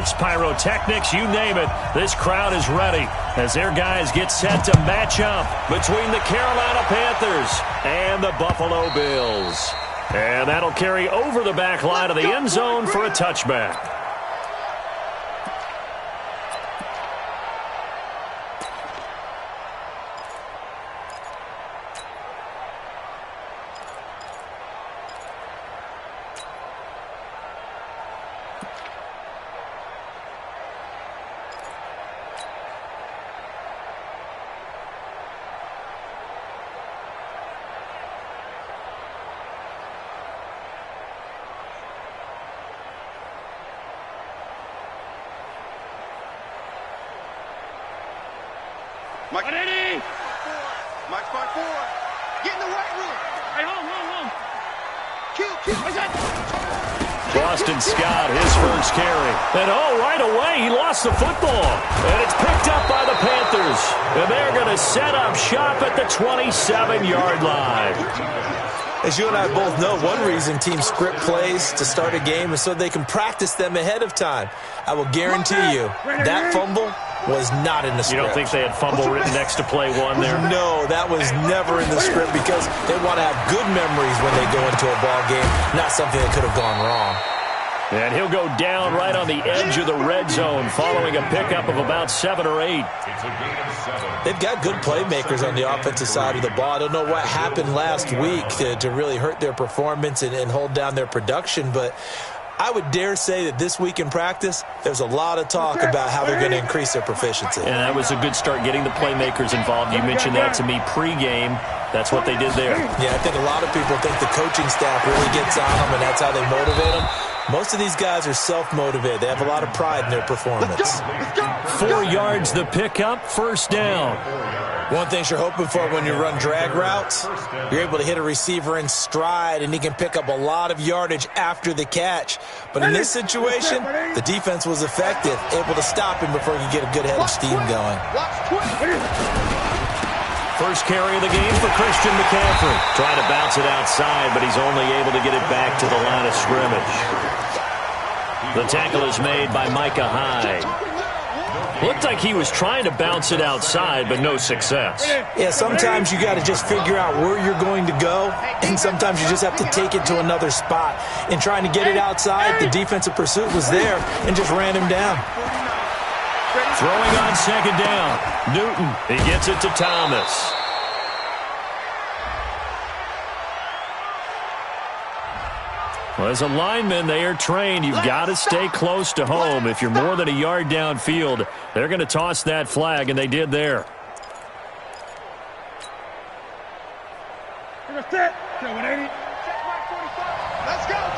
fireworks, pyrotechnics, you name it. This crowd is ready as their guys get set to match up between the Carolina Panthers and the Buffalo Bills. And that'll carry over the back line of the end zone for a touchback. Mike, Mike's by 4. Get in the right room. Hey, home. Kill. What's that? Boston Scott, his first carry. And right away, he lost the football. And it's picked up by the Panthers. And they're going to set up shop at the 27-yard line. As you and I both know, one reason teams script plays to start a game is so they can practice them ahead of time. I will guarantee you that fumble was not in the script. You don't think they had fumble written next to play one there? No, that was never in the script because they want to have good memories when they go into a ball game, not something that could have gone wrong. And he'll go down right on the edge of the red zone following a pickup of about 7 or 8. They've got good playmakers on the offensive side of the ball. I don't know what happened last week to really hurt their performance and hold down their production, but I would dare say that this week in practice, there's a lot of talk about how they're going to increase their proficiency. And that was a good start getting the playmakers involved. You mentioned that to me pregame. That's what they did there. Yeah, I think a lot of people think the coaching staff really gets on them, and that's how they motivate them. Most of these guys are self-motivated. They have a lot of pride in their performance. 4 yards the pickup, first down. One thing you're hoping for when you run drag routes, you're able to hit a receiver in stride, and he can pick up a lot of yardage after the catch. But in this situation, the defense was effective, able to stop him before he could get a good head of steam going. First carry of the game for Christian McCaffrey. Trying to bounce it outside, but he's only able to get it back to the line of scrimmage. The tackle is made by Micah Hyde. Looked like he was trying to bounce it outside, but no success. Yeah, sometimes you got to just figure out where you're going to go, and sometimes you just have to take it to another spot. In trying to get it outside, the defensive pursuit was there and just ran him down. Throwing on second down. Newton, he gets it to Thomas. Well, as a lineman, they are trained. You've got to stay close to home. If you're more than a yard downfield, they're going to toss that flag, and they did there. Let's go, D. It's going to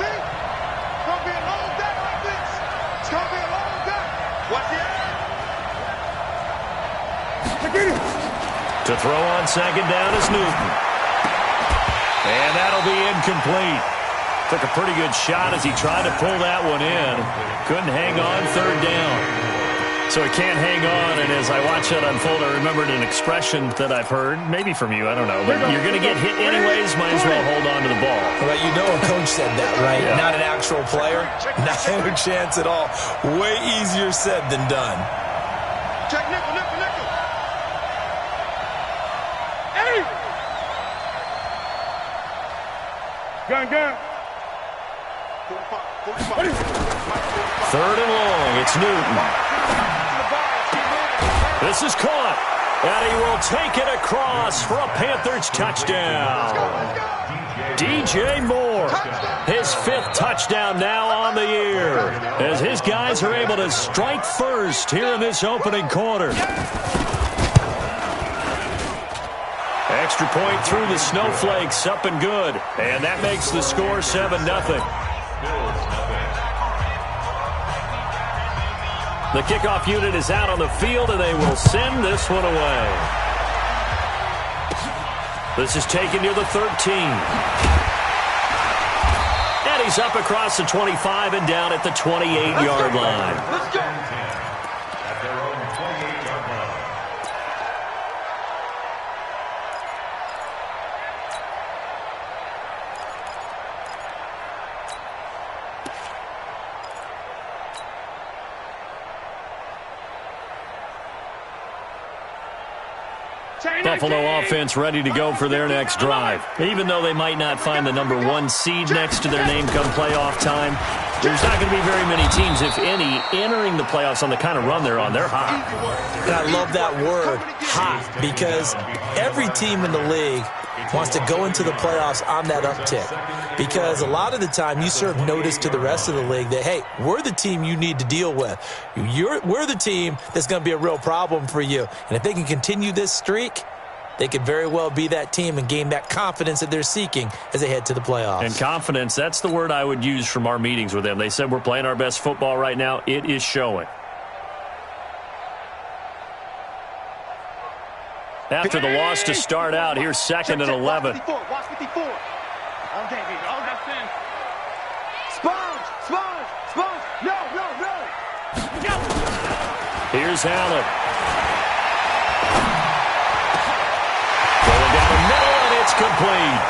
be a long day like this. It's going to be a long day. What's the To throw on second down is Newton. And that'll be incomplete. Took a pretty good shot as he tried to pull that one in. Couldn't hang on third down. So he can't hang on, and as I watch that unfold, I remembered an expression that I've heard, maybe from you, I don't know, but you're going to get hit anyways, might as well hold on to the ball. Well, you know a coach said that, right? Yeah. Not an actual player. Not a chance at all. Way easier said than done. Check nickel. Hey! Gun. 3rd and long, it's Newton. This is caught, and he will take it across for a Panthers touchdown. DJ Moore, his 5th touchdown now on the year, as his guys are able to strike first here in this opening quarter. Extra point through the snowflakes, up and good, and that makes the score 7-0. The kickoff unit is out on the field, and they will send this one away. This is taken near the 13. And he's up across the 25 and down at the 28-yard line. Let's go. Buffalo offense ready to go for their next drive. Even though they might not find the #1 seed next to their name come playoff time, there's not going to be very many teams, if any, entering the playoffs on the kind of run they're on. They're hot. And I love that word, hot, because every team in the league wants to go into the playoffs on that uptick. Because a lot of the time you serve notice to the rest of the league that, hey, we're the team you need to deal with. We're the team that's going to be a real problem for you. And if they can continue this streak, they could very well be that team and gain that confidence that they're seeking as they head to the playoffs. And confidence, that's the word I would use from our meetings with them. They said we're playing our best football right now. It is showing. After the loss to start out, here's 2nd and 11. Watch 54. Okay, Sponge. No. Here's Allen. Going down the middle, and it's complete.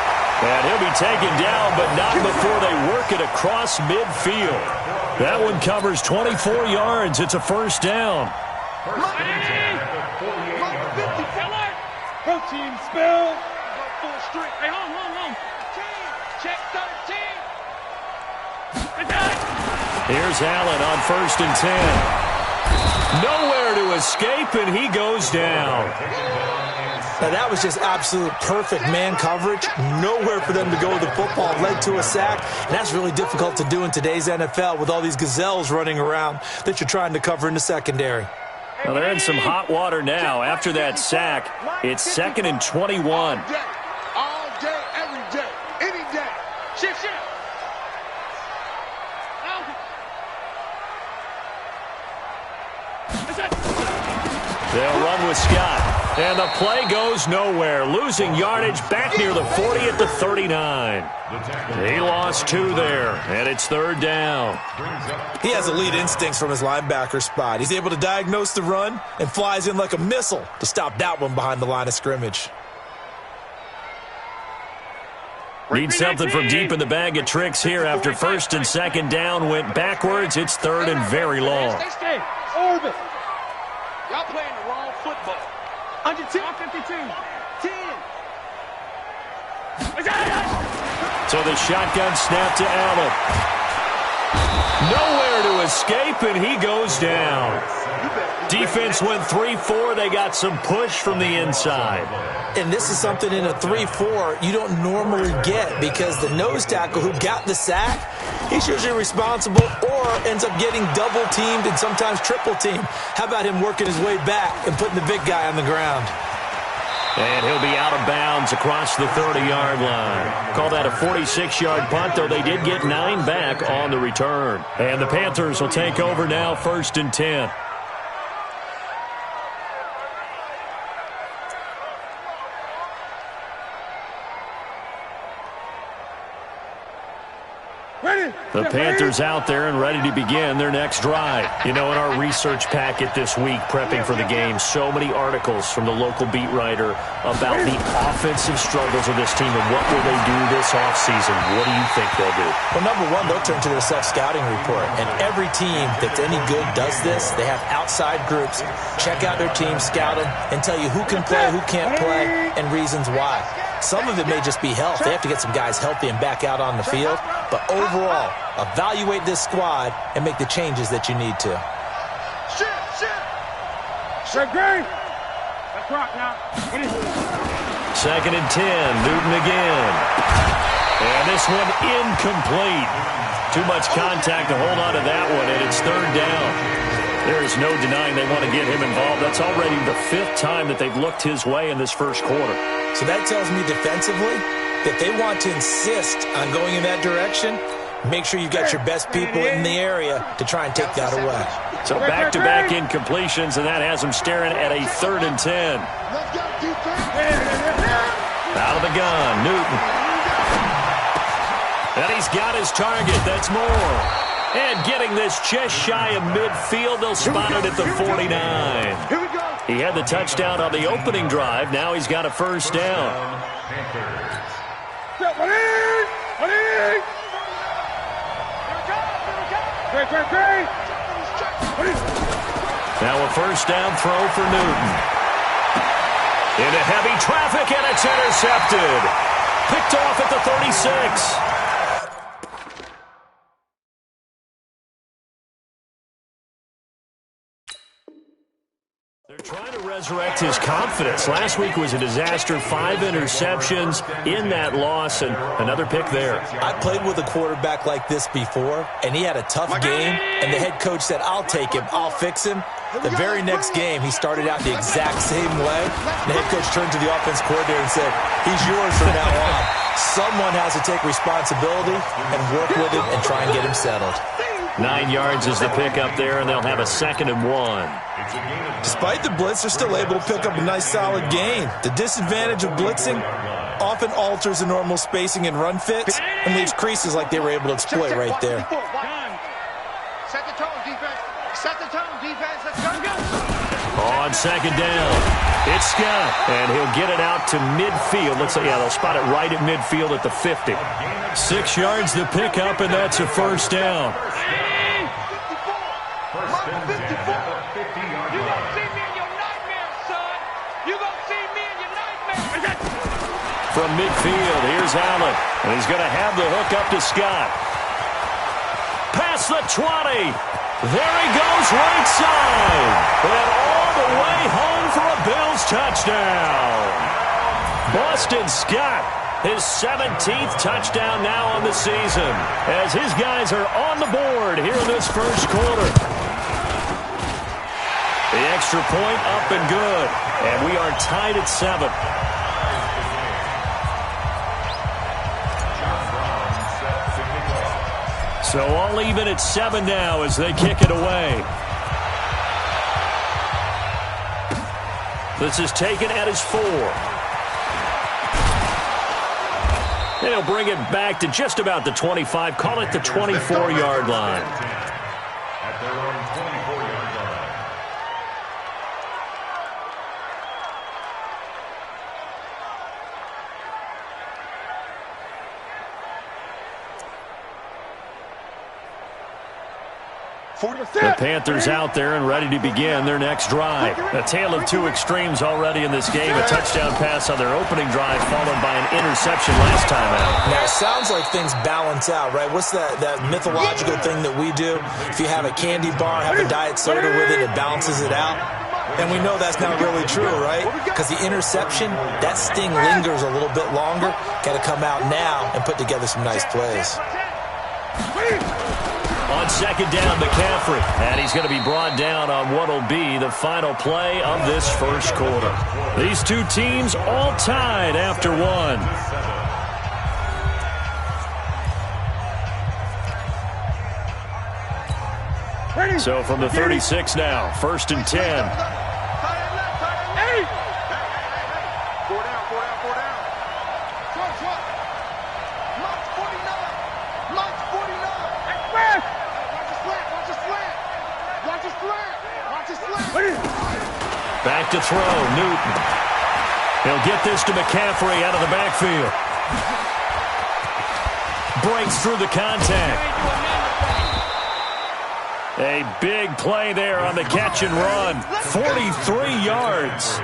And he'll be taken down, but not before they work it across midfield. That one covers 24 yards. It's a first down. Protein spill. Full street. Hey, home. Check 13. Here's Allen on 1st and 10. Nowhere to escape, and he goes down. Now, that was just absolute perfect man coverage. Nowhere for them to go with the football. Led to a sack, and that's really difficult to do in today's NFL with all these gazelles running around that you're trying to cover in the secondary. Well, they're in some hot water now. After that sack, it's 2nd and 21. All day, every day, any day. Shift. They'll run with Scott. And the play goes nowhere. Losing yardage back near the 40 at the 39. He lost 2 there, and it's 3rd down. He has elite instincts from his linebacker spot. He's able to diagnose the run and flies in like a missile to stop that one behind the line of scrimmage. Need something from deep in the bag of tricks here after 1st and 2nd down went backwards. It's 3rd and very long. Stay. Orbit. Y'all playing the wrong football. Under 10. 52. 10. So the shotgun snap to Allen. Nowhere to escape, and he goes down. Defense went 3-4. They got some push from the inside. And this is something in a 3-4 you don't normally get because the nose tackle who got the sack, he's usually responsible or ends up getting double-teamed and sometimes triple-teamed. How about him working his way back and putting the big guy on the ground? And he'll be out of bounds across the 30-yard line. Call that a 46-yard punt, though they did get 9 back on the return. And the Panthers will take over now, 1st and 10. The Panthers out there and ready to begin their next drive. You know, in our research packet this week, prepping for the game, so many articles from the local beat writer about the offensive struggles of this team and what will they do this offseason. What do you think they'll do? Well, number one, they'll turn to their self-scouting report. And every team that's any good does this. They have outside groups. Check out their team, scout them, and tell you who can play, who can't play, and reasons why. Some of it may just be health. They have to get some guys healthy and back out on the field. But overall, evaluate this squad and make the changes that you need to. Let's rock now. 2nd and 10, Newton again. And this one incomplete. Too much contact to hold on to that one, and it's 3rd down. There is no denying they want to get him involved. That's already the 5th time that they've looked his way in this first quarter. So that tells me defensively that they want to insist on going in that direction. Make sure you got your best people in the area to try and take that away. So back-to-back incompletions, and that has them staring at a 3rd and 10. Out of the gun, Newton. And he's got his target. That's more. And getting this just shy of midfield, they'll spot it at the 49. He had the touchdown on the opening drive. Now he's got a first down. Now a first down throw for Newton. Into heavy traffic, and it's intercepted. Picked off at the 36. They're trying to resurrect his confidence. Last week was a disaster. 5 interceptions in that loss, and another pick there. I played with a quarterback like this before, and he had a tough game, and the head coach said, I'll take him, I'll fix him. The very next game, he started out the exact same way. The head coach turned to the offense coordinator and said, he's yours from now on. Someone has to take responsibility and work with him and try and get him settled. 9 yards is the pickup there, and they'll have a 2nd and 1. Despite the blitz, they're still able to pick up a nice, solid gain. The disadvantage of blitzing often alters the normal spacing and run fits and leaves creases like they were able to exploit right there. Set the tone, defense. Set the tone, defense. Let's go. On 2nd down, it's Scott, and he'll get it out to midfield. Let's say, yeah, they'll spot it right at midfield at the 50. 6 yards the pickup, and that's a 1st down. From midfield, here's Allen, and he's going to have the hook up to Scott. Past the 20. There he goes right side. And all the way home for a Bills touchdown. Boston Scott, his 17th touchdown now on the season, as his guys are on the board here in this first quarter. The extra point up and good, and we are tied at 7. So all even at 7 now as they kick it away. This is taken at his 4. They'll bring it back to just about the 25. Call it the 24-yard line. At their own 24-yard line. The Panthers out there and ready to begin their next drive. A tale of 2 extremes already in this game. A touchdown pass on their opening drive followed by an interception last time out. Now, it sounds like things balance out, right? What's that mythological thing that we do? If you have a candy bar, have a diet soda with it, it balances it out. And we know that's not really true, right? Because the interception, that sting lingers a little bit longer. Got to come out now and put together some nice plays. On 2nd down, McCaffrey. And he's going to be brought down on what will be the final play of this first quarter. These two teams all tied after 1. So from the 36 now, 1st and 10. Back to throw, Newton. He'll get this to McCaffrey out of the backfield. Breaks through the contact. A big play there on the catch and run. 43 yards.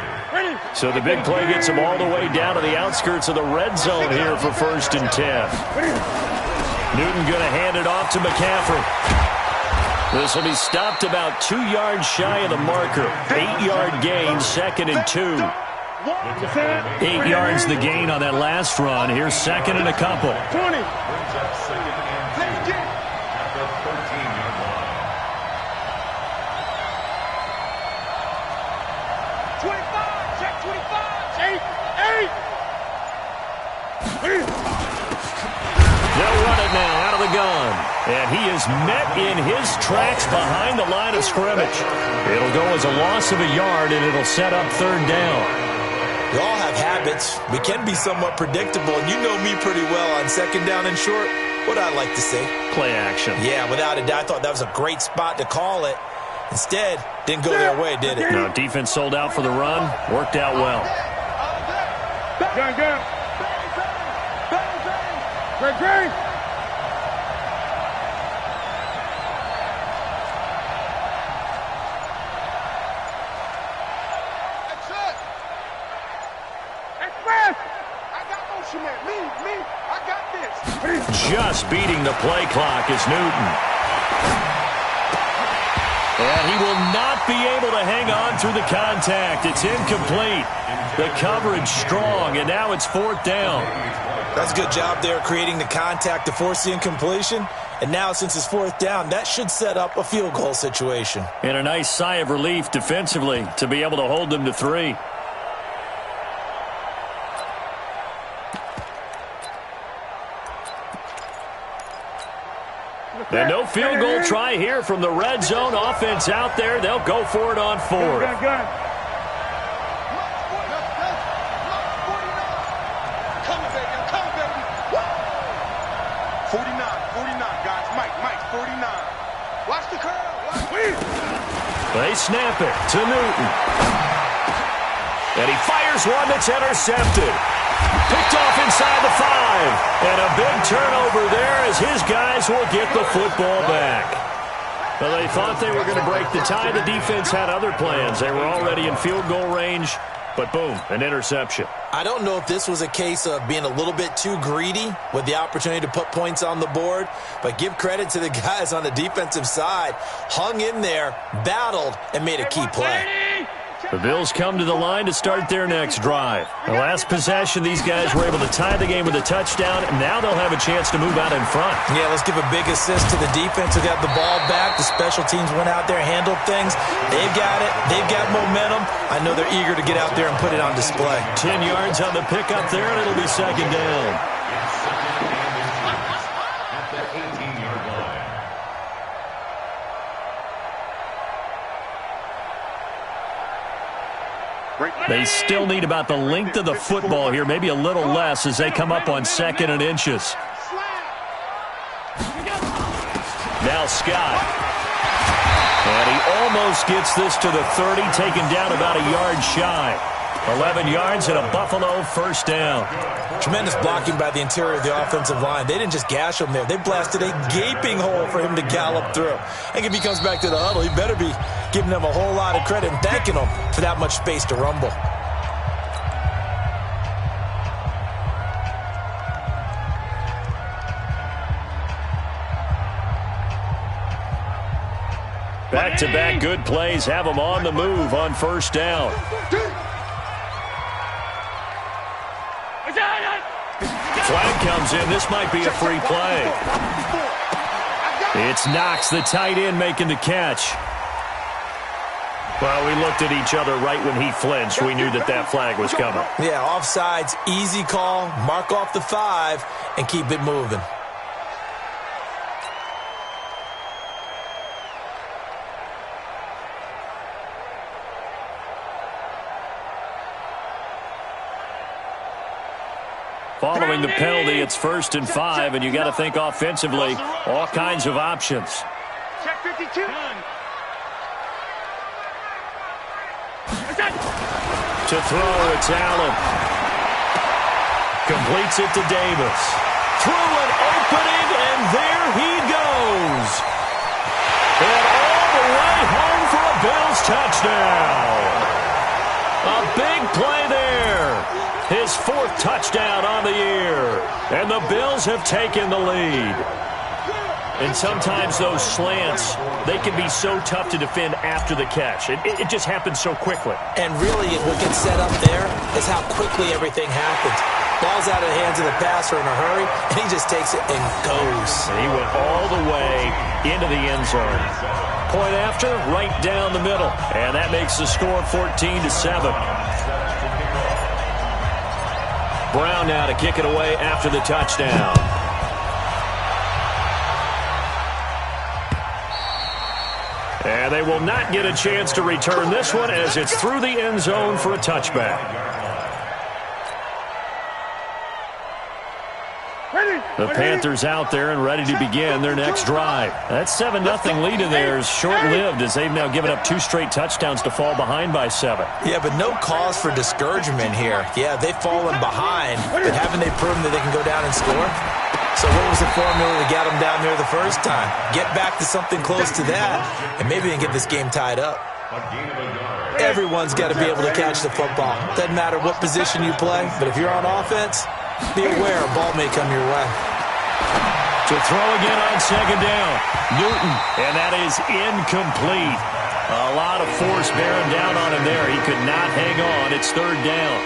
So the big play gets him all the way down to the outskirts of the red zone here for 1st and 10. Newton going to hand it off to McCaffrey. This will be stopped about 2 yards shy of the marker. 8-yard gain, 2nd and 2. 8 yards the gain on that last run. Here's 2nd and a couple. 20. They'll run it now out of the gun. And he is met in his tracks behind the line of scrimmage. It'll go as a loss of a yard, and it'll set up 3rd down. We all have habits. We can be somewhat predictable, and you know me pretty well on 2nd down and short. What I like to say? Play action. Yeah, without a doubt, I thought that was a great spot to call it. Instead, didn't go their way, did it? No, defense sold out for the run. Worked out well. Go. Great. I got this. Just beating the play clock is Newton. And he will not be able to hang on through the contact. It's incomplete. The coverage strong, and now it's 4th down. That's a good job there creating the contact to force the incompletion. And now, since it's 4th down, that should set up a field goal situation. And a nice sigh of relief defensively to be able to hold them to 3. And no field goal try here from the red zone offense out there. They'll go for it on 4th. They snap it to Newton. And he fires one that's intercepted. Picked off inside the 5. And a big turnover there as his guys will get the football back. Well, they thought they were going to break the tie. The defense had other plans. They were already in field goal range. But boom, an interception. I don't know if this was a case of being a little bit too greedy with the opportunity to put points on the board, but give credit to the guys on the defensive side. Hung in there, battled, and made a key play. The Bills come to the line to start their next drive. The last possession, these guys were able to tie the game with a touchdown, and now they'll have a chance to move out in front. Yeah, let's give a big assist to the defense who got the ball back. The special teams went out there, handled things. They've got it. They've got momentum. I know they're eager to get out there and put it on display. 10 yards on the pickup there, and it'll be 2nd down. They still need about the length of the football here, maybe a little less as they come up on 2nd and inches. Now Scott. And he almost gets this to the 30, taken down about a yard shy. 11 yards and a Buffalo 1st down. Tremendous blocking by the interior of the offensive line. They didn't just gash him there. They blasted a gaping hole for him to gallop through. I think if he comes back to the huddle, he better be giving them a whole lot of credit and thanking them for that much space to rumble. Back-to-back good plays have them on the move on 1st down. Flag comes in. This might be a free play. It's Knox, the tight end, making the catch. Well, we looked at each other right when he flinched. We knew that that flag was coming. Yeah, offsides, easy call, mark off the 5, and keep it moving. Following the penalty, it's 1st and 5, and you got to think offensively, all kinds of options. Check 52. To throw, it's Allen. Completes it to Davis. Through an opening, and there he goes. And all the way home for a Bills touchdown. A big play there. His 4th touchdown on the year. And the Bills have taken the lead. And sometimes those slants, they can be so tough to defend after the catch. It just happens so quickly. And really, what gets set up there is how quickly everything happens. Ball's out of the hands of the passer in a hurry, and he just takes it and goes. And he went all the way into the end zone. Point after, right down the middle. And that makes the score 14-7. Brown now to kick it away after the touchdown. And they will not get a chance to return this one as it's through the end zone for a touchback. The Panthers out there and ready to begin their next drive. That 7-0 lead of theirs short-lived as they've now given up 2 straight touchdowns to fall behind by 7. Yeah, but no cause for discouragement here. Yeah, they've fallen behind, but haven't they proven that they can go down and score? So what was the formula that got them down there the first time? Get back to something close to that, and maybe they can get this game tied up. Everyone's got to be able to catch the football. Doesn't matter what position you play, but if you're on offense, Be aware, a ball may come your way. To throw again on second down. Newton, and that is incomplete. A lot of force bearing down on him there. He could not hang on. It's third down.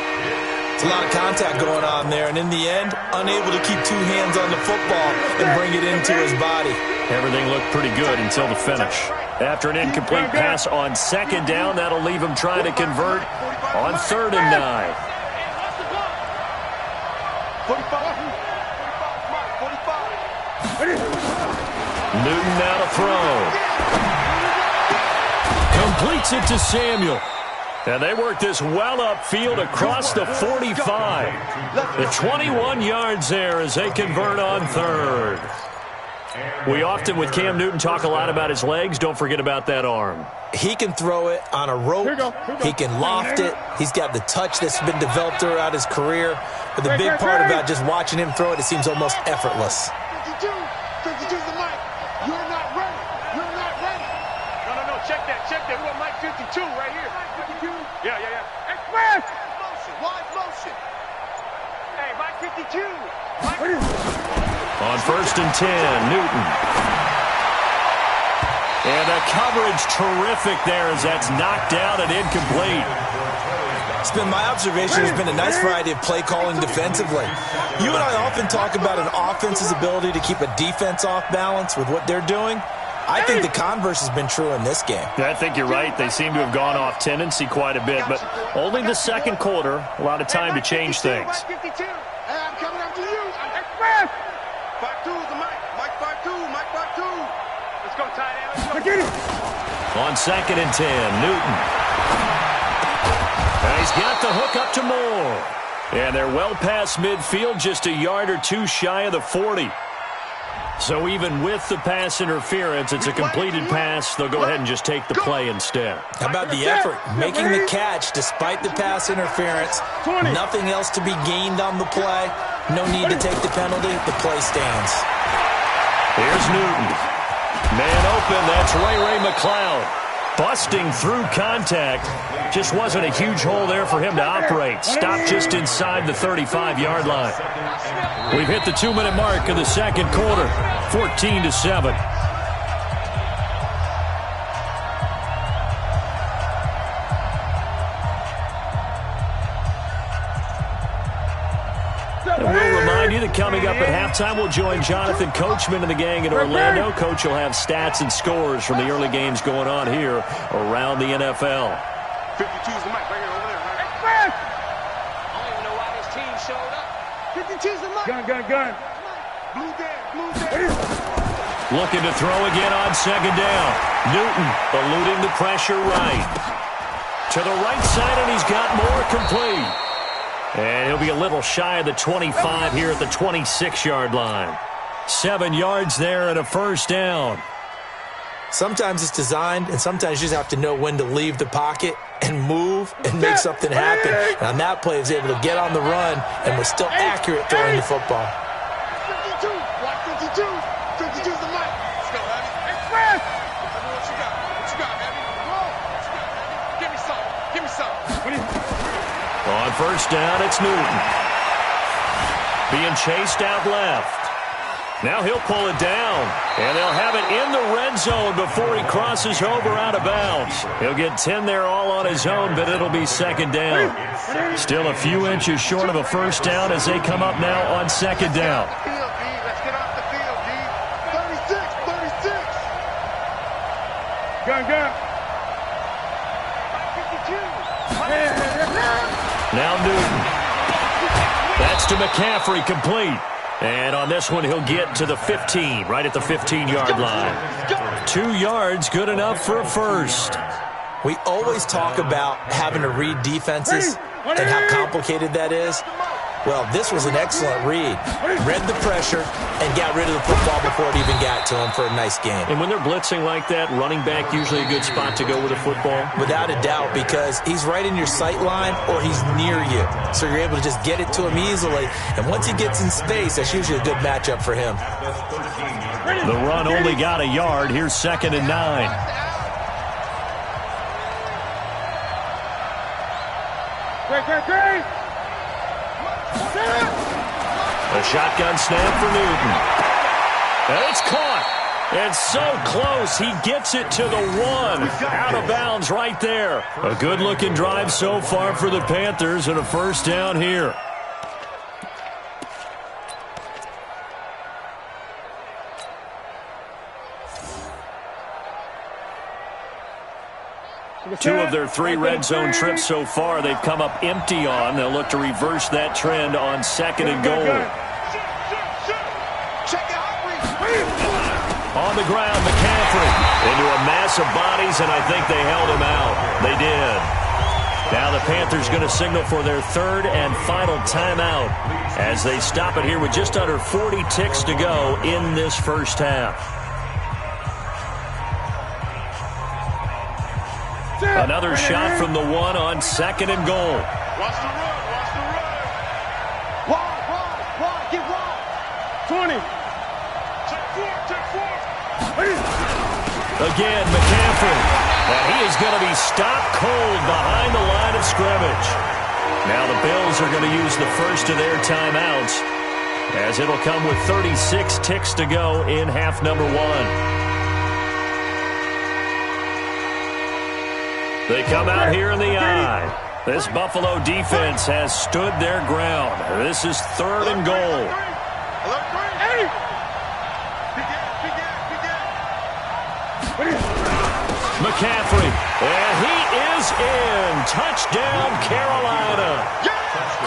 It's a lot of contact going on there, and in the end, unable to keep two hands on the football and bring it into his body. Everything looked pretty good until the finish. After an incomplete pass on second down, that'll leave him trying to convert on 3rd and 9. 45. Newton now to throw. Completes it to Samuel. And they work this well upfield across the 45. The 21 yards there as they convert on 3rd. We often, with Cam Newton, talk a lot about his legs. Don't forget about that arm. He can throw it on a rope. He can loft it. He's got the touch that's been developed throughout his career. But the big part about just watching him throw it, it seems almost effortless. 52 to the mic. You're not ready. You're not ready. No. Check that. We want Mike 52 right here. 52? Yeah. Express! Motion. Wide motion. Hey, Mike 52. On 1st and 10, Newton. And the coverage terrific there as that's knocked down and incomplete. It's been my observation. There's been a nice variety of play calling defensively. You and I often talk about an offense's ability to keep a defense off balance with what they're doing. I think the converse has been true in this game. Yeah, I think you're right. They seem to have gone off tendency quite a bit, but only the second quarter, a lot of time to change things. Mike 52. Hey, I'm coming after you. I'm express. 52 is the mic. Mike 52. Mike 52. Let's go, tight end. Let's go. Get it. On 2nd and 10, Newton. And he's got the hook up to Moore. And they're well past midfield, just a yard or two shy of the 40. So even with the pass interference, it's a completed pass. They'll go ahead and just take the play instead. How about the effort? Making the catch despite the pass interference. Nothing else to be gained on the play. No need to take the penalty. The play stands. Here's Newton. Man open. That's Ray McLeod. Busting through contact. Just wasn't a huge hole there for him to operate. Stopped just inside the 35-yard line. We've hit the 2-minute mark of the second quarter. 14-7. And we'll remind you that coming up at halftime, we'll join Jonathan Coachman and the gang in Orlando. Coach will have stats and scores from the early games going on here around the NFL. 52's the mic right here, over there. Right? Express! I don't even know why this team showed up. 52's the mic. Gun. Blue there. Looking to throw again on second down. Newton eluding the pressure right. To the right side, and he's got more complete. And he'll be a little shy of the 25 here at the 26-yard line. 7 yards there and a first down. Sometimes it's designed, and sometimes you just have to know when to leave the pocket and move and make something happen. And on that play, he was able to get on the run and was still accurate throwing the football. 52, watch 52. 52's the mic. Let's go, Abby. Express! What you got, Abby? Roll. What you got, Abby? Give me some. On first down, it's Newton. Being chased out left. Now he'll pull it down, and they'll have it in the red zone before he crosses over out of bounds. He'll get 10 there all on his own, but it'll be second down. Still a few inches short of a first down as they come up now on second down. Let's get off the field, D. 36. Gun. 52. Now Newton. That's to McCaffrey, complete. And on this one, he'll get to the 15, right at the 15-yard line. 2 yards, good enough for a first. We always talk about having to read defenses and how complicated that is. Well, this was an excellent read. Read the pressure and got rid of the football before it even got to him for a nice game. And when they're blitzing like that, running back usually a good spot to go with a football? Without a doubt, because he's right in your sight line or he's near you. So you're able to just get it to him easily. And once he gets in space, that's usually a good matchup for him. The run only got a yard. Here's 2nd and 9. Great. A shotgun snap for Newton. And it's caught. It's so close. He gets it to the 1. Out of bounds right there. A good-looking drive so far for the Panthers and a first down here. Two of their 3 red zone trips so far they've come up empty on. They'll look to reverse that trend on 2nd and goal. On the ground, McCaffrey into a mass of bodies, and I think they held him out. They did. Now the Panthers going to signal for their 3rd and final timeout as they stop it here with just under 40 ticks to go in this first half. Another shot from the 1 on 2nd and goal. Watch the run, watch the run. Wide, get wide. 20. Check 4. Again, McCaffrey. And he is going to be stopped cold behind the line of scrimmage. Now the Bills are going to use the first of their timeouts as it'll come with 36 ticks to go in half number 1. They come out here in the eye. This Buffalo defense has stood their ground. This is 3rd and goal. McCaffrey, and he is in. Touchdown, Carolina.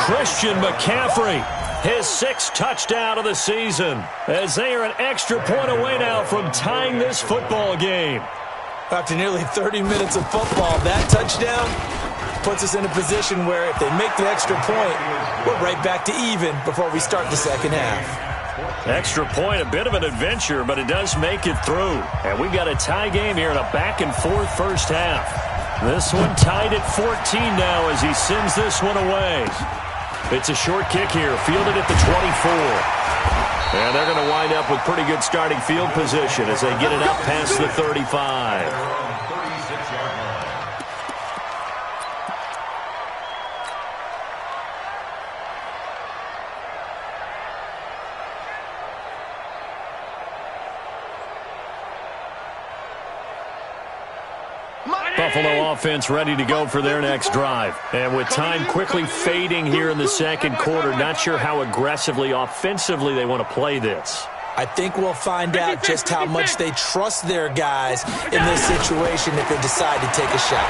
Christian McCaffrey, his 6th touchdown of the season, as they are an extra point away now from tying this football game. After nearly 30 minutes of football, that touchdown puts us in a position where if they make the extra point, we're right back to even before we start the second half. Extra point, a bit of an adventure, but it does make it through. And we've got a tie game here in a back-and-forth first half. This one tied at 14 now as he sends this one away. It's a short kick here, fielded at the 24. And they're going to wind up with pretty good starting field position as they get it up past the 35. Buffalo offense ready to go for their next drive. And with time quickly fading here in the second quarter, not sure how aggressively, offensively they want to play this. I think we'll find out just how much they trust their guys in this situation if they decide to take a shot.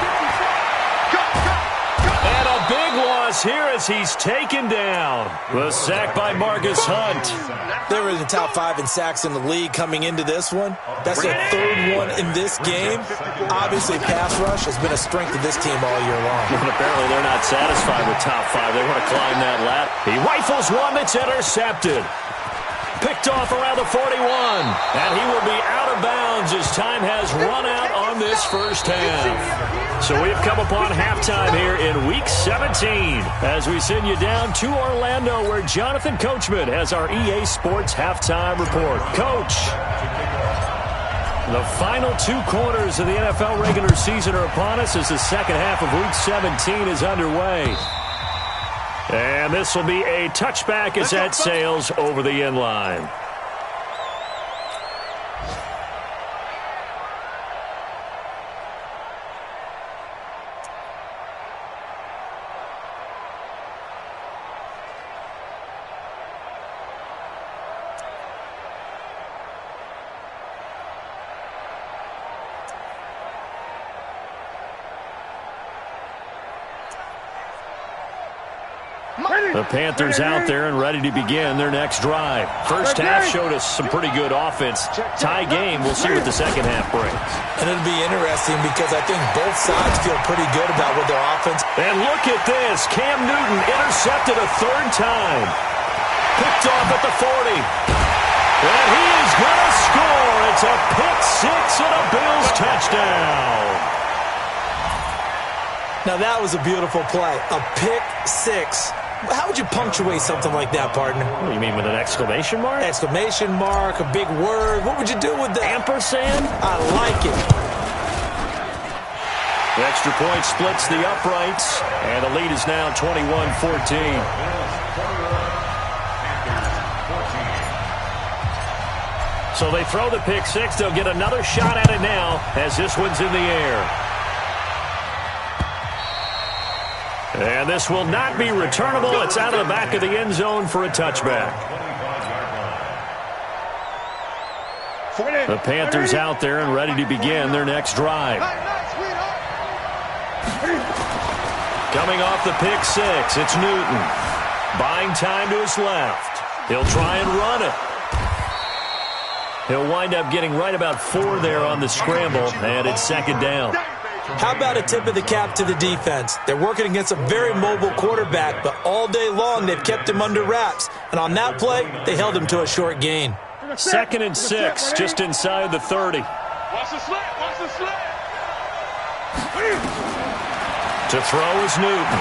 And a big loss here as he's taken down. The sack by Marcus Hunt. They were in the top 5 in sacks in the league coming into this one. That's their 3rd one in this game. Obviously, pass rush has been a strength of this team all year long. And apparently they're not satisfied with top 5. They want to climb that ladder. He rifles one that's intercepted. Picked off around the 41. And he will be out of bounds as time has run out on this first half. So we've come upon halftime here in Week 17 as we send you down to Orlando where Jonathan Coachman has our EA Sports Halftime Report. Coach, the final 2 quarters of the NFL regular season are upon us as the second half of Week 17 is underway. And this will be a touchback as that sails over the end line. The Panthers out there and ready to begin their next drive. First half showed us some pretty good offense. Tie game, we'll see what the second half brings. And it'll be interesting because I think both sides feel pretty good about what their offense. And look at this. Cam Newton intercepted a 3rd time. Picked off at the 40. And he is going to score. It's a pick 6 and a Bills touchdown. Now that was a beautiful play. A pick 6. How would you punctuate something like that, partner? What do you mean, with an exclamation mark? Exclamation mark, a big word. What would you do with that? Ampersand? I like it. The extra point splits the uprights, and the lead is now 21-14. So they throw the pick six. They'll get another shot at it now as this one's in the air. And this will not be returnable. It's out of the back of the end zone for a touchback. The Panthers out there and ready to begin their next drive. Coming off the pick six, it's Newton. Buying time to his left. He'll try and run it. He'll wind up getting right about 4 there on the scramble, and it's second down. How about a tip of the cap to the defense? They're working against a very mobile quarterback, but all day long they've kept him under wraps. And on that play, they held him to a short gain. 2nd and 6, just inside the 30. Watch the slant. Watch the slant. To throw is Newton.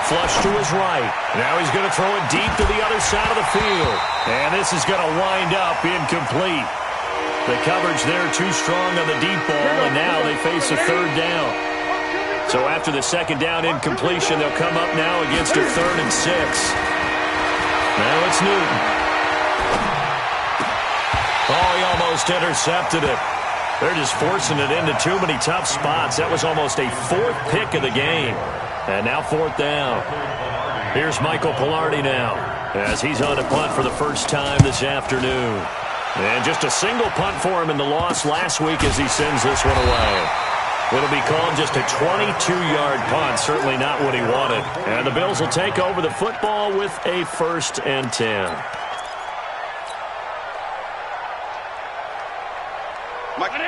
Flush to his right. Now he's going to throw it deep to the other side of the field. And this is going to wind up incomplete. The coverage there too strong on the deep ball, and now they face a 3rd down. So after the 2nd down incompletion, they'll come up now against a 3rd and 6. Now it's Newton. Oh, he almost intercepted it. They're just forcing it into too many tough spots. That was almost a 4th pick of the game. And now 4th down. Here's Michael Pilardi now as he's on a punt for the first time this afternoon. And just a single punt for him in the loss last week as he sends this one away. It'll be called just a 22-yard punt. Certainly not what he wanted. And the Bills will take over the football with a 1st and 10.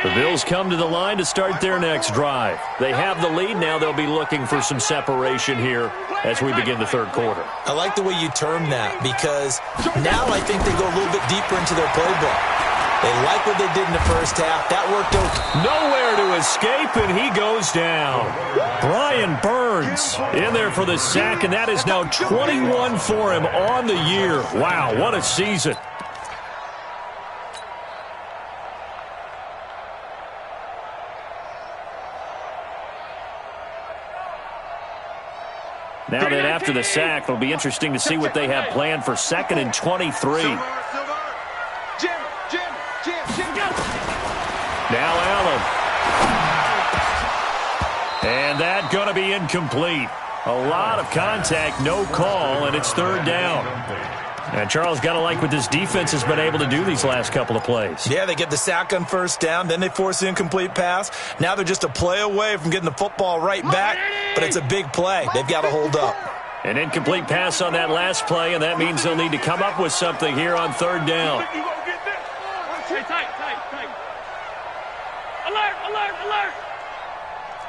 The Bills come to the line to start their next drive. They have the lead. Now they'll be looking for some separation here as we begin the 3rd quarter. I like the way you term that because now I think they go a little bit deeper into their playbook. They like what they did in the first half. That worked out. Nowhere to escape, and he goes down. Brian Burns in there for the sack, and that is now 21 for him on the year. Wow, what a season. Now that after the sack, it'll be interesting to see what they have planned for 2nd and 23. Now Allen. And that going to be incomplete. A lot of contact, no call, and it's 3rd down. And Charles, got to like what this defense has been able to do these last couple of plays. Yeah, they get the sack on 1st down, then they force the incomplete pass. Now they're just a play away from getting the football right back, but it's a big play. They've got to hold up. An incomplete pass on that last play, and that means they'll need to come up with something here on 3rd down. Tight. Alert.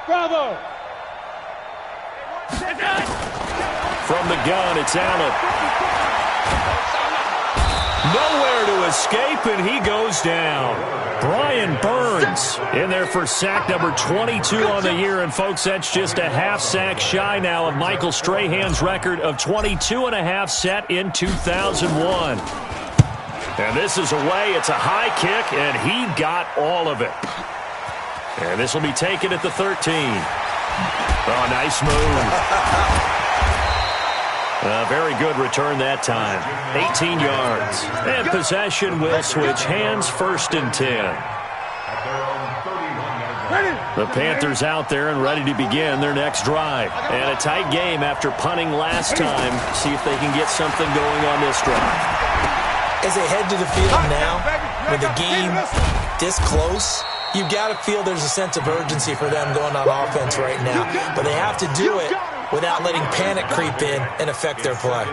Bravo. From the gun, it's Allen. Nowhere to escape, and he goes down. Brian Burns in there for sack number 22 on the year. And, folks, that's just a half sack shy now of Michael Strahan's record of 22.5 set in 2001. And this is away. It's a high kick, and he got all of it. And this will be taken at the 13. Oh, nice move. A very good return that time. 18 yards. And possession will switch hands, 1st and 10. The Panthers out there and ready to begin their next drive. And a tight game after punting last time. See if they can get something going on this drive. As they head to the field now, with the game this close, you've got to feel there's a sense of urgency for them going on offense right now. But they have to do it without letting panic creep in and affect their play.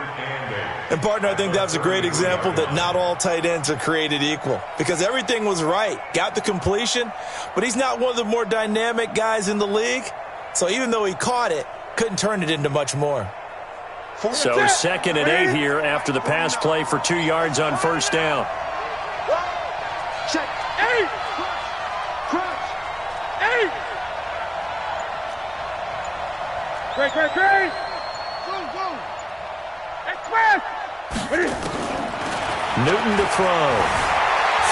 And, partner, I think that's a great example that not all tight ends are created equal. Because everything was right. Got the completion, but he's not one of the more dynamic guys in the league. So even though he caught it, couldn't turn it into much more. So 2nd and 8 here after the pass play for 2 yards on 1st down. Check. 8. Crunch. 8. Great. Go. Express. Newton to throw.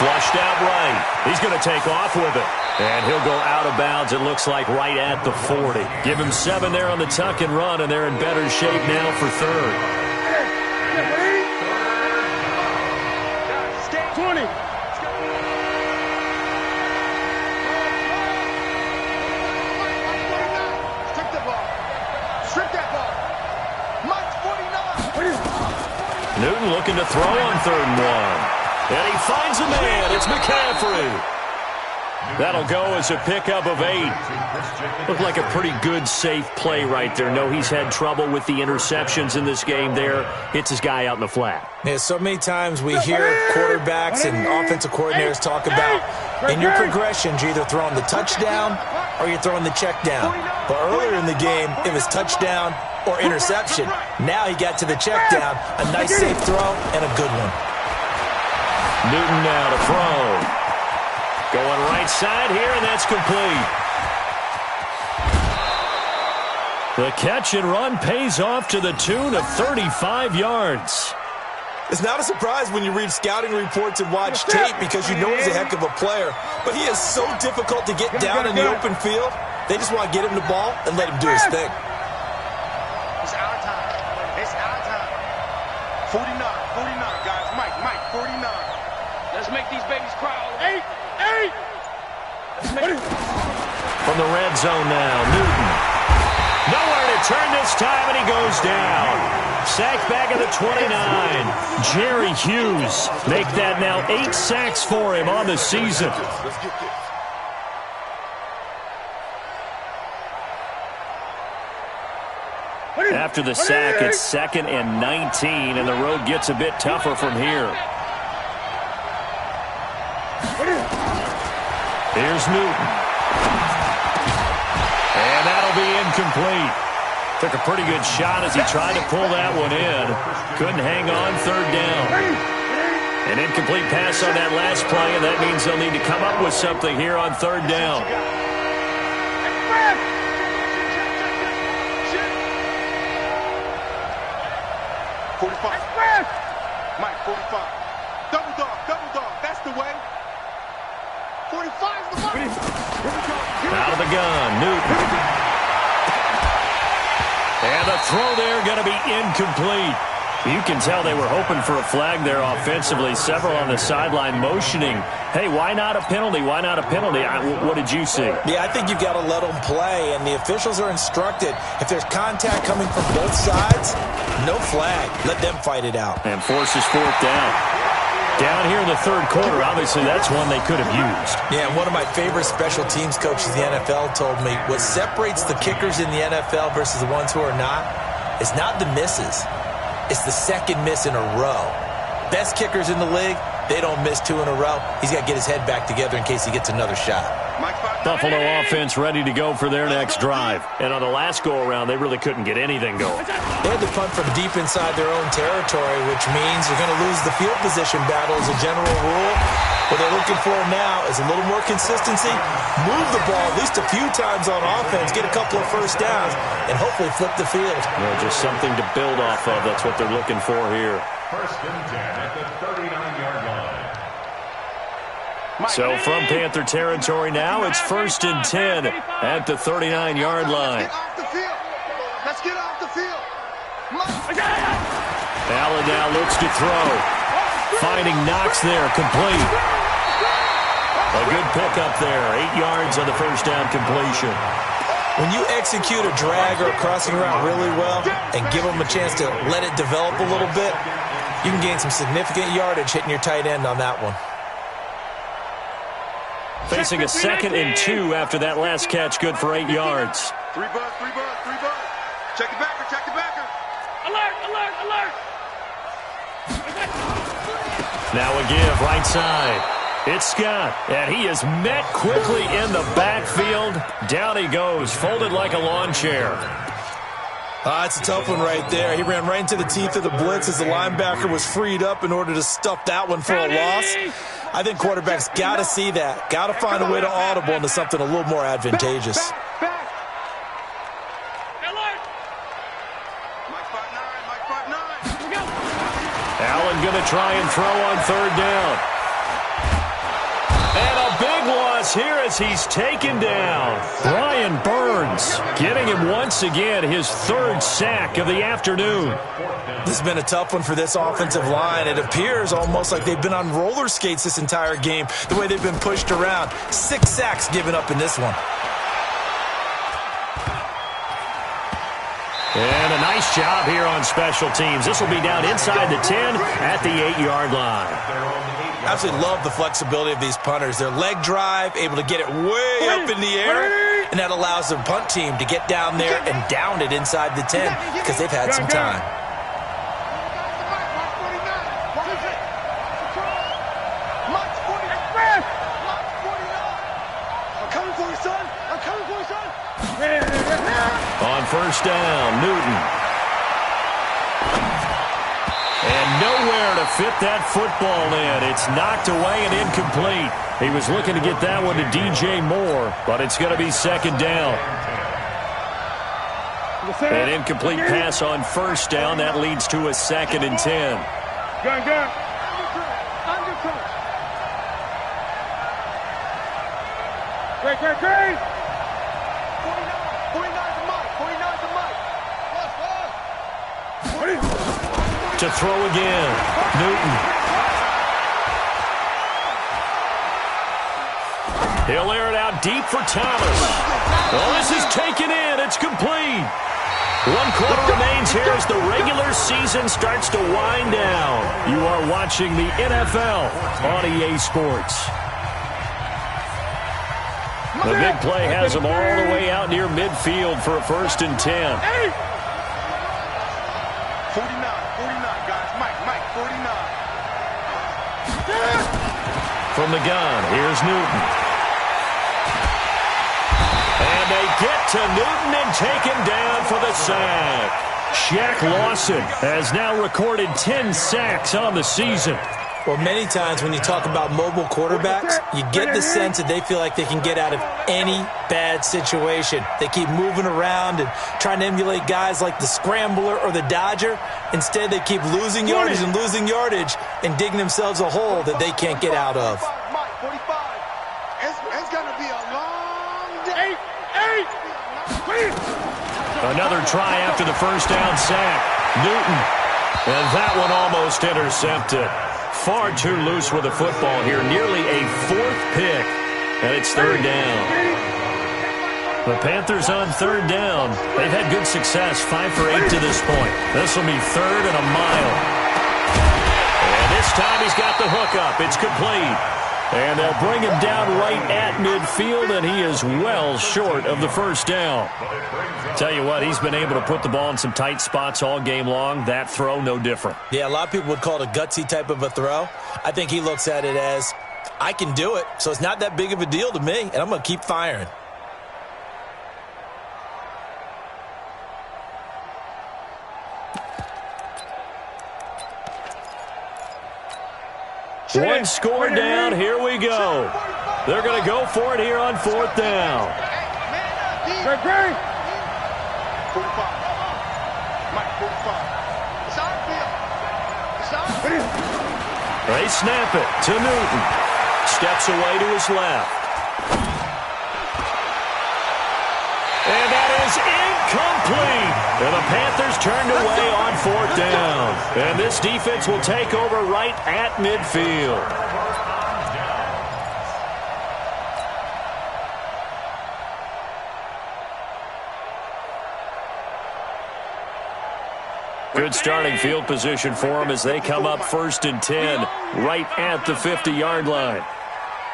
Flushed out right. He's going to take off with it. And he'll go out of bounds, it looks like, right at the 40. Give him 7 there on the tuck and run, and they're in better shape now for 3rd. Newton looking to throw on 3rd and 1. And he finds a man. It's McCaffrey. That'll go as a pickup of 8. Looked like a pretty good, safe play right there. No, he's had trouble with the interceptions in this game there. Hits his guy out in the flat. Yeah, so many times we hear quarterbacks and offensive coordinators talk about in your progressions, you're either throwing the touchdown or you're throwing the check down. But earlier in the game, it was touchdown or interception. Now he got to the check down. A nice, safe throw and a good one. Newton now to throw. Going right side here, and that's complete. The catch and run pays off to the tune of 35 yards. It's not a surprise when you read scouting reports and watch tape because you know he's a heck of a player. But he is so difficult to get down in the open field. They just want to get him the ball and let him do his thing. It's our time. It's our time. 49, guys. Mike, 49. Let's make these babies cry. 8. From the red zone now, Newton. Nowhere to turn this time, and he goes down. Sacked back at the 29. Jerry Hughes make that now 8 sacks for him on the season. After the sack, it's 2nd and 19, and the road gets a bit tougher from here. Here's Newton. And that'll be incomplete. Took a pretty good shot as he tried to pull that one in. Couldn't hang on 3rd down. An incomplete pass on that last play, and that means they'll need to come up with something here on 3rd down. Mike, 45. Double dog. That's the way. 45's the money. Out of the gun, Newton. And the throw there going to be incomplete. You can tell they were hoping for a flag there offensively. Several on the sideline motioning, hey, why not a penalty? Why not a penalty? What did you see? Yeah, I think you've got to let them play, and the officials are instructed. If there's contact coming from both sides, no flag. Let them fight it out. And forces 4th down. Down here in the 3rd quarter, obviously that's one they could have used. Yeah, and one of my favorite special teams coaches in the NFL told me what separates the kickers in the NFL versus the ones who are not is not the misses. It's the 2nd miss in a row. Best kickers in the league, they don't miss 2 in a row. He's got to get his head back together in case he gets another shot. Buffalo offense ready to go for their next drive. And on the last go-around, they really couldn't get anything going. They had to punt from deep inside their own territory, which means you're going to lose the field position battle as a general rule. What they're looking for now is a little more consistency, move the ball at least a few times on offense, get a couple of first downs, and hopefully flip the field. Well, just something to build off of. That's what they're looking for here. 1st and 10 at the 39-yard line. So from Panther territory now, it's 1st and 10 at the 39-yard line. Let's get off the field. Allen now looks to throw. Finding Knox there, complete. A good pickup there, 8 yards on the 1st down completion. When you execute a drag or a crossing route really well and give them a chance to let it develop a little bit, you can gain some significant yardage hitting your tight end on that one. Facing a 2nd and 2 after that last catch, good for 8 yards. 3 bud. Check the backer. Alert. Now a give, right side. It's Scott, and he is met quickly in the backfield. Down he goes, folded like a lawn chair. It's a tough one right there. He ran right into the teeth of the blitz as the linebacker was freed up in order to stuff that one for a loss. I think quarterbacks got to see that. Got to find a way to audible into something a little more advantageous. Allen going to try and throw on 3rd down. And a big loss here as he's taken down. Brian Burns getting him once again his 3rd sack of the afternoon. This has been a tough one for this offensive line. It appears almost like they've been on roller skates this entire game, the way they've been pushed around. 6 sacks given up in this one. And a nice Nice job here on special teams. This will be down inside the 10 at the 8-yard line. Absolutely love the flexibility of these punters. Their leg drive, able to get it way up in the air, and that allows the punt team to get down there and down it inside the 10 because they've had some time. On first down, Newton. And nowhere to fit that football in. It's knocked away and incomplete. He was looking to get that one to DJ Moore, but it's going to be second down. An incomplete pass on first down. That leads to a 2nd and 10. Gun. Great. 49's the mic. To throw again, Newton. He'll air it out deep for Thomas. Oh, this is taken in. It's complete. 1 quarter remains here as the regular season starts to wind down. You are watching the NFL on EA Sports. The big play has them all the way out near midfield for a 1st and 10. 49, guys. Mike, 49. From the gun, here's Newton. And they get to Newton and take him down for the sack. Shaq Lawson has now recorded 10 sacks on the season. Well, many times when you talk about mobile quarterbacks, you get the sense that they feel like they can get out of any bad situation. They keep moving around and trying to emulate guys like the Scrambler or the Dodger. Instead, they keep losing yardage and digging themselves a hole that they can't get out of. Mike, 45. It's going to be a long day. 8. Another try after the first down sack. Newton. And that one almost intercepted. Far too loose with the football here. Nearly a 4th pick. And it's 3rd down. The Panthers on 3rd down. They've had good success. 5 for 8 to this point. This will be 3rd and a mile. And this time he's got the hook up. It's complete. And they'll bring him down right at midfield, and he is well short of the first down. Tell you what, he's been able to put the ball in some tight spots all game long. That throw, no different. Yeah, a lot of people would call it a gutsy type of a throw. I think he looks at it as, I can do it, so it's not that big of a deal to me, and I'm going to keep firing. One score down. Here we go. They're going to go for it here on 4th down. 45. Mike, 45. They snap it to Newton. Steps away to his left. And that is incomplete. And the Panthers turned away on 4th down. And this defense will take over right at midfield. Good starting field position for them as they come up 1st and 10 right at the 50-yard line.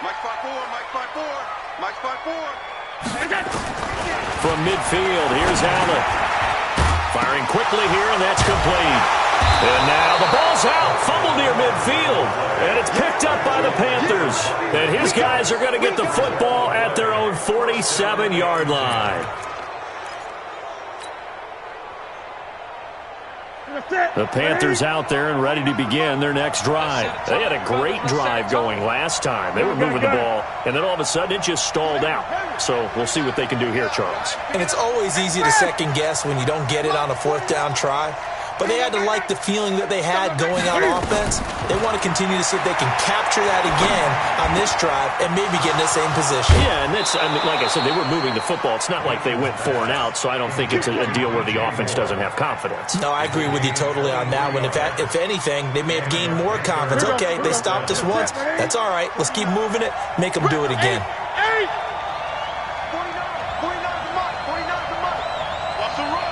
Mike 5-4. From midfield, here's Allen. Firing quickly here, and that's complete. And now the ball's out, fumbled near midfield, and it's picked up by the Panthers. And his guys are going to get the football at their own 47-yard line. The Panthers out there and ready to begin their next drive. They had a great drive going last time. They were moving the ball, and then all of a sudden it just stalled out. So we'll see what they can do here, Charles. And it's always easy to second guess when you don't get it on a 4th down try. But they had to like the feeling that they had going on offense. They want to continue to see if they can capture that again on this drive and maybe get in the same position. Yeah, and that's, I mean, like I said, they were moving the football. It's not like they went 4 and out, so I don't think it's a deal where the offense doesn't have confidence. No, I agree with you totally on that one. If anything, they may have gained more confidence. Okay, they stopped us once. That's all right. Let's keep moving it. Make them do it again. 49 to Mike. Watch the run.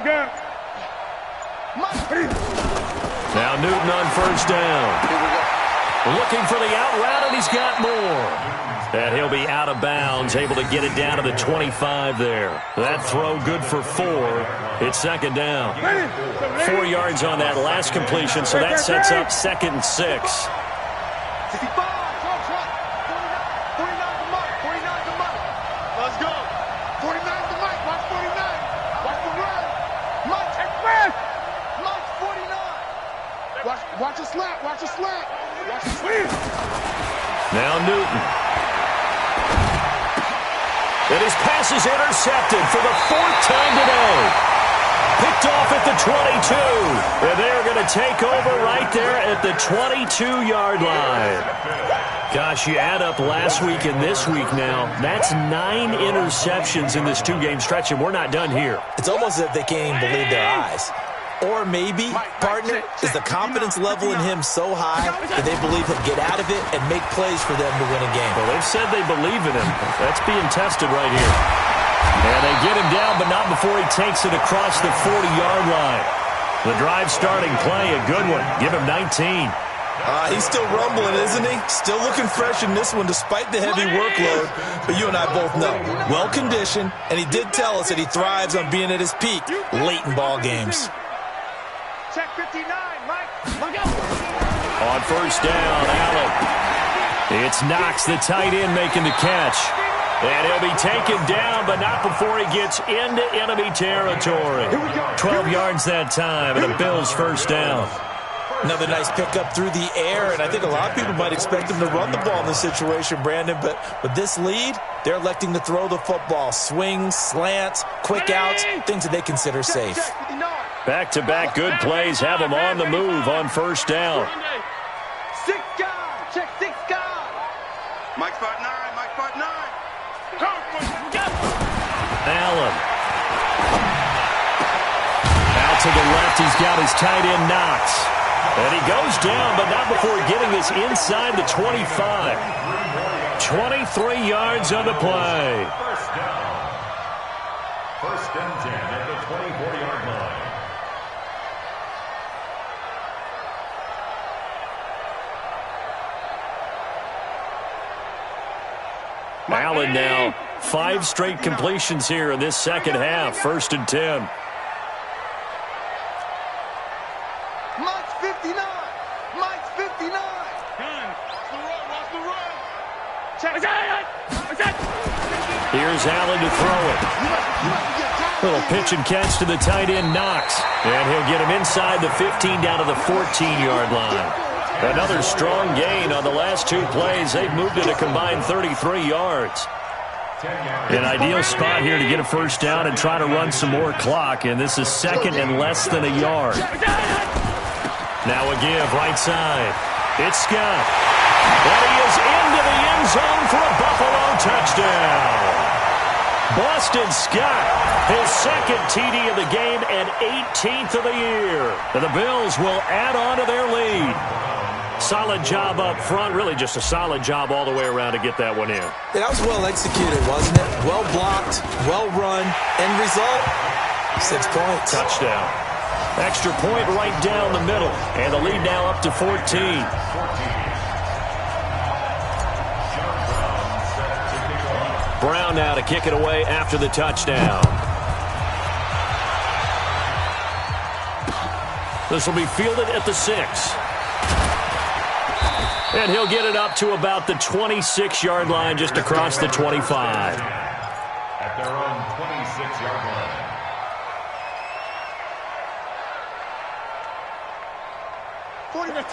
gun. Now Newton on first down. Looking for the out route, and he's got more. And he'll be out of bounds, able to get it down to the 25 there. That throw good for 4. It's second down. 4 yards on that last completion, so that sets up 2nd and 6. Let's go. 49 to Mike. Watch 49. Watch the run. Mike, Mike 49. Watch a slap. Watch a slap. Watch a slap. Now Newton. And his pass is intercepted for the 4th time today. Picked off at the 22. And they're going to take over right there at the 22-yard line. Gosh, you add up last week and this week now, that's 9 interceptions in this 2-game stretch, and we're not done here. It's almost as if they can't even believe their eyes. Or maybe, partner, is the confidence level in him so high that they believe he'll get out of it and make plays for them to win a game. Well, they've said they believe in him. That's being tested right here. And they get him down, but not before he takes it across the 40-yard line. The drive starting play, a good one. Give him 19. He's still rumbling, isn't he? Still looking fresh in this one despite the heavy workload. But you and I both know, well-conditioned, and he did tell us that he thrives on being at his peak late in ball games. Check 59, Mike. Look out. On first down, Allen. It's Knox, the tight end, making the catch. And he'll be taken down, but not before he gets into enemy territory. 12 yards that time, and the Bills' first down. Another nice pickup through the air, and I think a lot of people might expect him to run the ball in this situation, Brandon, but with this lead, they're electing to throw the football. Swings, slants, quick outs, things that they consider safe. Back-to-back good plays have them on the move on first down. 6 guys. Check 6 guys. Mike 5'9", Mike 5'9". Allen. Out to the left, he's got his tight end Knox. And he goes down, but not before getting this inside the 25. 23 yards on the play. First down. First and 10 at the 24-yard line. Allen now, 5 straight completions here in this second half. 1st and 10. Mike's 59. Mike's 59. Watch the run. Watch the run. Check. Here's Allen to throw it. Little pitch and catch to the tight end Knox. And he'll get him inside the 15 down to the 14-yard line. Another strong gain on the last 2 plays. They've moved it a combined 33 yards. An ideal spot here to get a first down and try to run some more clock. And this is 2nd and less than a yard. Now a give, right side. It's Scott. And he is into the end zone for a Buffalo touchdown. Boston Scott, his 2nd TD of the game and 18th of the year. And the Bills will add on to their lead. Solid job up front. Really just a solid job all the way around to get that one in. That was well executed, wasn't it? Well blocked, well run. End result, 6 points. Touchdown. Extra point right down the middle. And the lead now up to 14. Brown now to kick it away after the touchdown. This will be fielded at the 6. And he'll get it up to about the 26-yard line, just across the 25. At their own 26-yard line.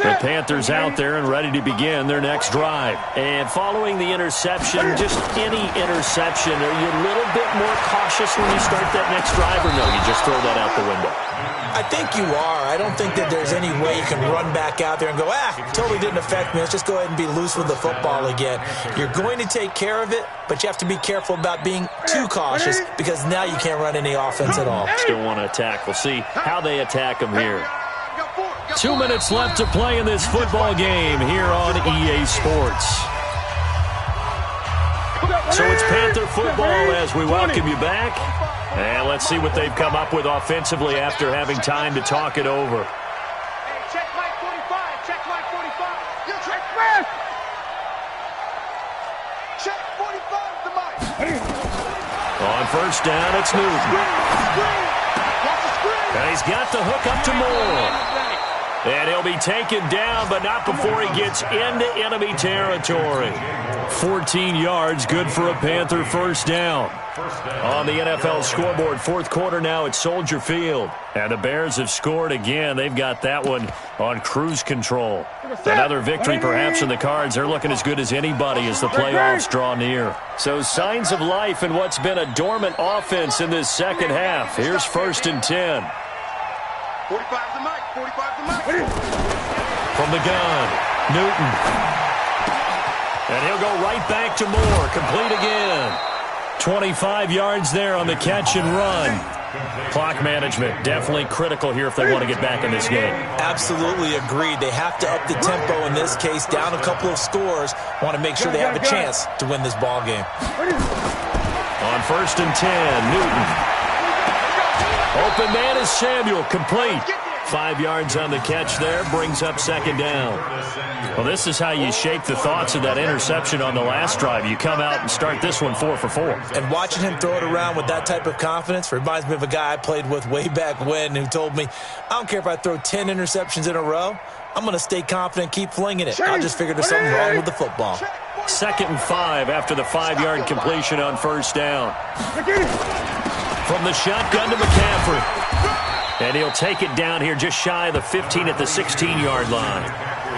The Panthers out there and ready to begin their next drive. And following the interception, just any interception, are you a little bit more cautious when you start that next drive, or no, you just throw that out the window? I think you are. I don't think that there's any way you can run back out there and go, totally didn't affect me. Let's just go ahead and be loose with the football again. You're going to take care of it, but you have to be careful about being too cautious because now you can't run any offense at all. Still want to attack. We'll see how they attack them here. 2 minutes left to play in this football game here on EA Sports. So it's Panther football as we welcome you back. And let's see what they've come up with offensively after having time to talk it over. Hey, check Mike 45. Check Mike 45. You check Smith. Check 45 to Mike. On first down, it's Newton. And he's got the hook up to Moore. And he'll be taken down, but not before he gets into enemy territory. 14 yards, good for a Panther first down. On the NFL scoreboard, fourth quarter now at Soldier Field. And the Bears have scored again. They've got that one on cruise control. Another victory perhaps in the cards. They're looking as good as anybody as the playoffs draw near. So signs of life in what's been a dormant offense in this second half. Here's first and 10. 45 to Mike. 45 to Mike. From the gun, Newton. And he'll go right back to Moore. Complete again. 25 yards there on the catch and run. Clock management definitely critical here if they want to get back in this game. Absolutely agreed. They have to up the tempo in this case, down a couple of scores. Want to make sure they have a chance to win this ball game. On first and 10, Newton. Open man is Samuel, complete. 5 yards on the catch there, brings up second down. Well, this is how you shake the thoughts of that interception on the last drive. You come out and start this one 4 for 4. And watching him throw it around with that type of confidence reminds me of a guy I played with way back when who told me, I don't care if I throw 10 interceptions in a row, I'm going to stay confident, keep flinging it. I just figured there's something wrong with the football. Second and 5 after the 5-yard completion on first down. From the shotgun to McCaffrey. And he'll take it down here just shy of the 15 at the 16-yard line.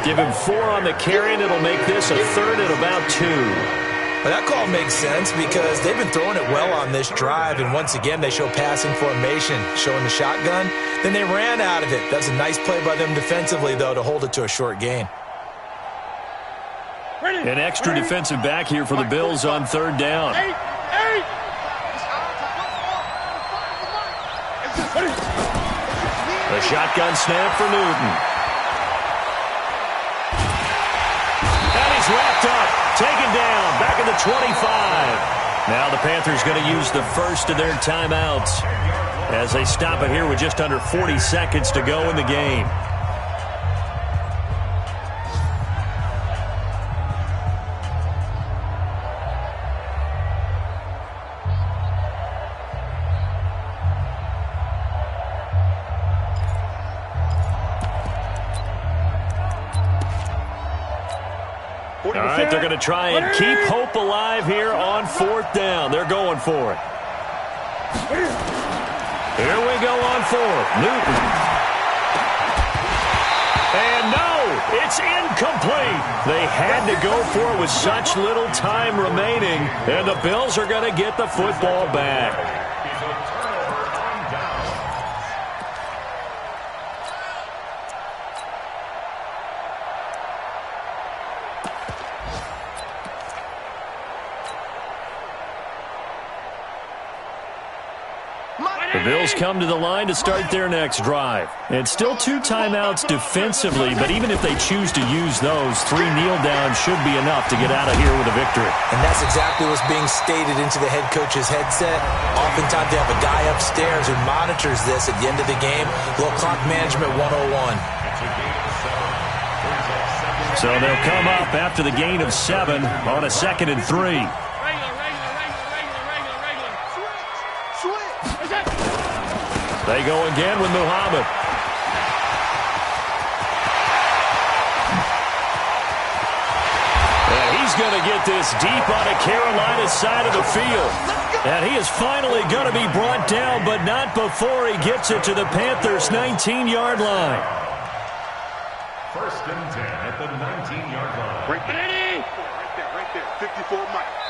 Give him 4 on the carry, and it'll make this a third and about 2. Well, that call makes sense because they've been throwing it well on this drive, and once again they show passing formation, showing the shotgun. Then they ran out of it. That's a nice play by them defensively, though, to hold it to a short gain. An extra defensive back here for the Bills on third down. The shotgun snap for Newton. And he's wrapped up, taken down, back at the 25. Now the Panthers going to use the first of their timeouts as they stop it here with just under 40 seconds to go in the game. All right, they're going to try and keep hope alive here on fourth down. They're going for it. Here we go on fourth. Newton. And no, it's incomplete. They had to go for it with such little time remaining, and the Bills are going to get the football back. The Bills come to the line to start their next drive. It's still 2 timeouts defensively, but even if they choose to use those, 3 kneel downs should be enough to get out of here with a victory. And that's exactly what's being stated into the head coach's headset. Oftentimes they have a guy upstairs who monitors this at the end of the game. Little clock management 101. So they'll come up after the gain of 7 on a 2nd and 3. They go again with Muhammad. And he's going to get this deep on the Carolina side of the field. And he is finally going to be brought down, but not before he gets it to the Panthers' 19-yard line. First and 10 at the 19-yard line. Right there, 54 Mike.